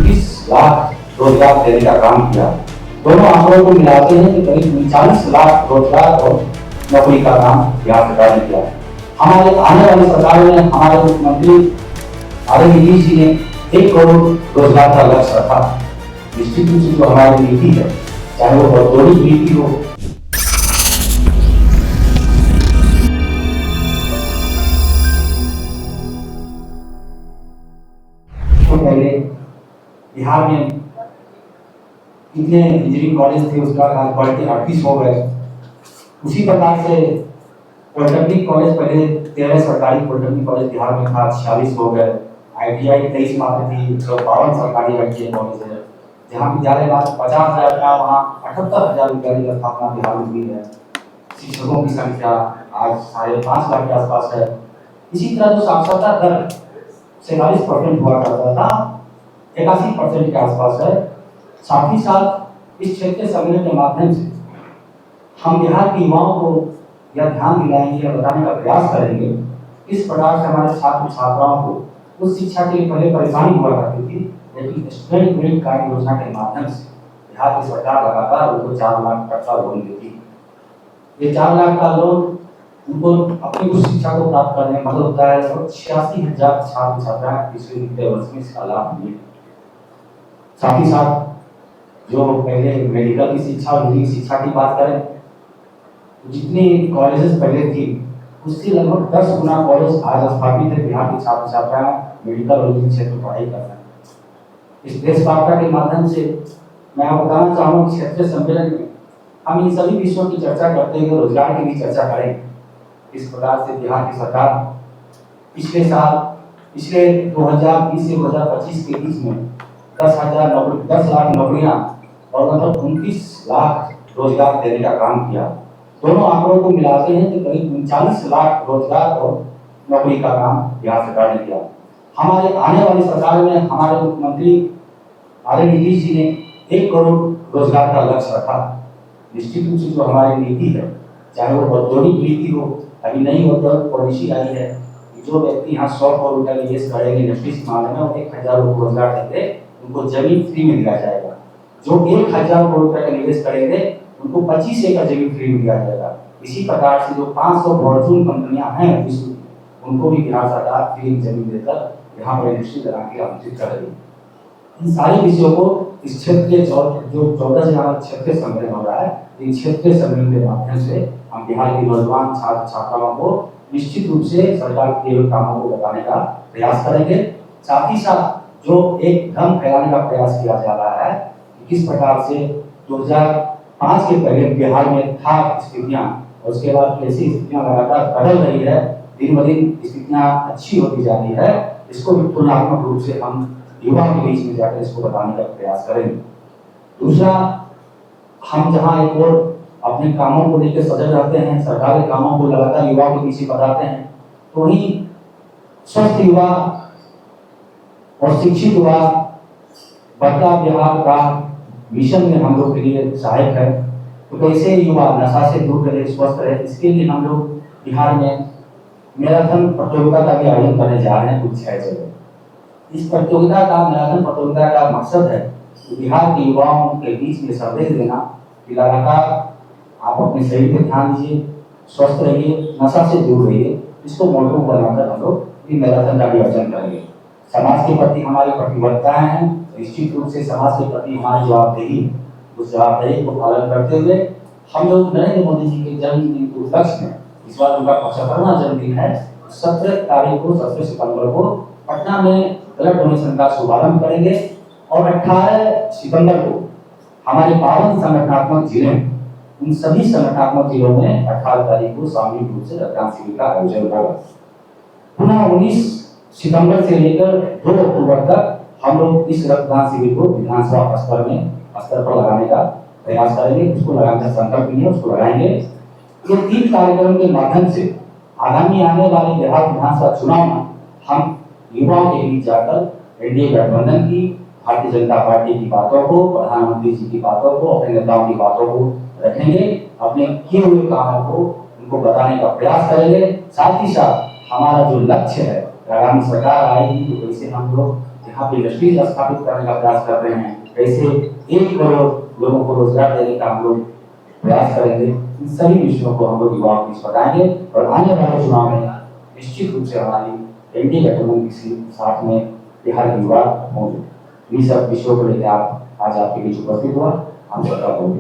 20 लाख रोजगार देने का काम किया। दोनों आंकड़ों को मिलाते हैं कि करीब 39 लाख रोजगार और नौकरी का काम बिहार सरकार ने किया। हमारे आने वाली सरकार में हमारे मुख्यमंत्री आदरणीय जी ने 1 करोड़ रोजगार का लक्ष्य रखा। निश्चित रूप से जो हमारी नीति है, चाहे वो औद्योगिक नीति हो, तो पहले बिहार में कितने इंजीनियरिंग कॉलेज थे, उसका आज बढ़ के 38 हो गए। उसी प्रकार से पॉलिटेक्निक कॉलेज, पहले 13 सरकारी पॉलिटेक्निक कॉलेज बिहार में था, 46 हो गए। ITI 23 मात्र थी, 52 सरकारी ITI कॉलेज है। जहाँ विद्यालय 50,000 का, वहाँ 78,000 विद्यालय की स्थापना बिहार में हुई है। शिक्षकों की संख्या आज 5.5 लाख के आसपास है। इसी तरह जो साक्षरता दर 47% हुआ करता था, 81% के आसपास है। साथ ही साथ इस क्षेत्रीय सम्मेलन के माध्यम से हम बिहार के युवाओं को यह ध्यान दिलाएंगे या बताने का प्रयास करेंगे किस प्रकार से हमारे छात्र छात्राओं को उस शिक्षा के लिए पहले परेशानी हुआ करती थी, लेकिन स्टूडेंट क्रेडिट कार्ड योजना के माध्यम से बिहार की सरकार लगातार उनको 4 लाख तक का लोन देती है। ये 4 लाख का लोन उनको अपनी उच्च शिक्षा को प्राप्त करने में मदद होता है और 86,000 छात्र छात्राएं पिछले वित्तीय वर्ष में इसका लाभ लिए। साथ ही साथ जो पहले मेडिकल की शिक्षा और निजी शिक्षा की बात करें, जितनी कॉलेजेस पहले थी उससे लगभग 10 गुना कॉलेज आज स्थापित है। बिहार के छात्र छात्राएं मेडिकल और निजी क्षेत्र में पढ़ाई कर रहे हैं। इस देश वार्ता के माध्यम से मैं आपको बताना चाहूँगा कि क्षेत्रीय सम्मेलन में हम इन सभी विषयों की चर्चा करते हुए रोजगार की भी चर्चा करेंगे। इस प्रकार से बिहार की सरकार पिछले 2020 से 2025 के बीच में 10 लाख नौकरियां और लगभग 29 लाख रोजगार देने का काम किया। दोनों आंकड़ों को मिलाते हैं तो करीब 39 लाख रोजगार और नौकरी का काम बिहार सरकार ने किया। हमारे आने वाली सरकार में हमारे मुख्यमंत्री आदरणीय जी ने 1 करोड़ रोजगार का लक्ष्य रखा। निश्चित रूप से जो हमारी नीति है, चाहे वो औद्योगिक नीति हो, अभी नई औद्योगिक पॉलिसी आई है, जो व्यक्ति यहाँ 100 करोड़ रुपया निवेश करेंगे इंडस्ट्रीज मामले में, वो 1,000 रुपये रोजगार देंगे, उनको जमीन फ्री में दिया जाएगा। जो 1,000 करोड़ रुपये का निवेश करेंगे उनको 25 एकड़ जमीन फ्री में दिया जाएगा। इसी प्रकार से जो 500 फॉर्चून कंपनियां हैं विश्व की, उनको भी बिहार सरकार फ्री जमीन देकर यहाँ पर इंडस्ट्री लगाने के आमंत्रित कर रही है। इन सारे विषयों को इस क्षेत्र के जो 14 जिला क्षेत्रीय सम्मेलन हो रहा है, इन क्षेत्रीय सम्मेलन के माध्यम से हम बिहार के नौजवान छात्र छात्राओं को निश्चित रूप से सरकार के कामों को बताने का प्रयास करेंगे। साथ ही साथ जो एक भ्रम फैलाने का प्रयास किया जा रहा है कि किस प्रकार से 2005 के पहले बिहार में था स्थितियां, और उसके बाद कैसी स्थितियां लगातार बदल रही है, दिन ब दिन स्थितियां अच्छी होती जा रही है, इसको भी तुलनात्मक रूप से हम युवा के बीच में जाकर इसको बताने का प्रयास करेंगे। दूसरा, हम जहाँ एक और अपने कामों को लेकर सजग रहते हैं, सरकार के कामों को लगातार युवाओं के पीछे बताते हैं, तो वही स्वस्थ युवा और शिक्षित युवा बढ़ता बिहार का मिशन में हम लोग के लिए सहायक है। तो कैसे युवा नशा से दूर रहे, स्वस्थ रहे, इसके लिए हम लोग बिहार में मैराथन प्रतियोगिता का भी आयोजन करने जा रहे हैं कुछ 6 जगह। इस प्रतियोगिता का, मैराथन प्रतियोगिता का मकसद है कि बिहार के युवाओं के बीच में संदेश देना कि लगातार आप अपने शरीर पर ध्यान दीजिए, स्वस्थ रहिए, नशा से दूर रहिए। इसको मोटो बनाकर हम लोग ये मैराथन का भी आयोजन करेंगे। समाज के प्रति हमारी प्रतिबद्धताएं हैं, निश्चित रूप से समाज के प्रति हमारी जवाबदेही, उस जवाबदेही को पालन करते हुए हम लोग नरेंद्र मोदी जी के जन्मदिन के उपलक्ष्य में, इस बार उनका 75वां जन्मदिन है, 17 सितंबर को पटना में ब्लड डोनेशन का शुभारंभ करेंगे और 18 सितंबर को हमारे 52 संगठनात्मक जिले, उन सभी संगठनात्मक जिलों में 18 तारीख को सामूहिक रूप से रक्तदान शिविर का आयोजन होगा। पुनः 19 सितंबर से लेकर 2 अक्टूबर तक हम लोग इस रक्तदान शिविर को विधानसभा स्तर पर लगाने का प्रयास करेंगे। उसको लगाने का संकल्प नहीं है, उसको लगाएंगे। ये 3 कार्यक्रम के माध्यम से आगामी आने वाले बिहार विधानसभा चुनाव में हम युवाओं के बीच जाकर एनडीए गठबंधन की, भारतीय जनता पार्टी की बातों को, प्रधानमंत्री जी की बातों को, अपने नेताओं की बातों को रखेंगे, अपने किए हुए कामों को उनको बताने का प्रयास करेंगे। साथ ही साथ हमारा जो लक्ष्य है, आगामी सरकार आएगी तो कैसे हम लोग यहाँ पे इंडस्ट्रीज स्थापित करने का प्रयास कर रहे हैं, कैसे 1 करोड़ लोगों को रोजगार देने का हम लोग प्रयास करेंगे। इन सभी विषयों को हम लोग युवाओं को बताएंगे और आने वाले चुनाव में निश्चित रूप से हमारी एनडीए गठबंधन के साथ में बिहार के युवा होंगे। इन सब विषयों को लेकर आप आज आपके बीच उपस्थित हुआ, हम सबका बहुत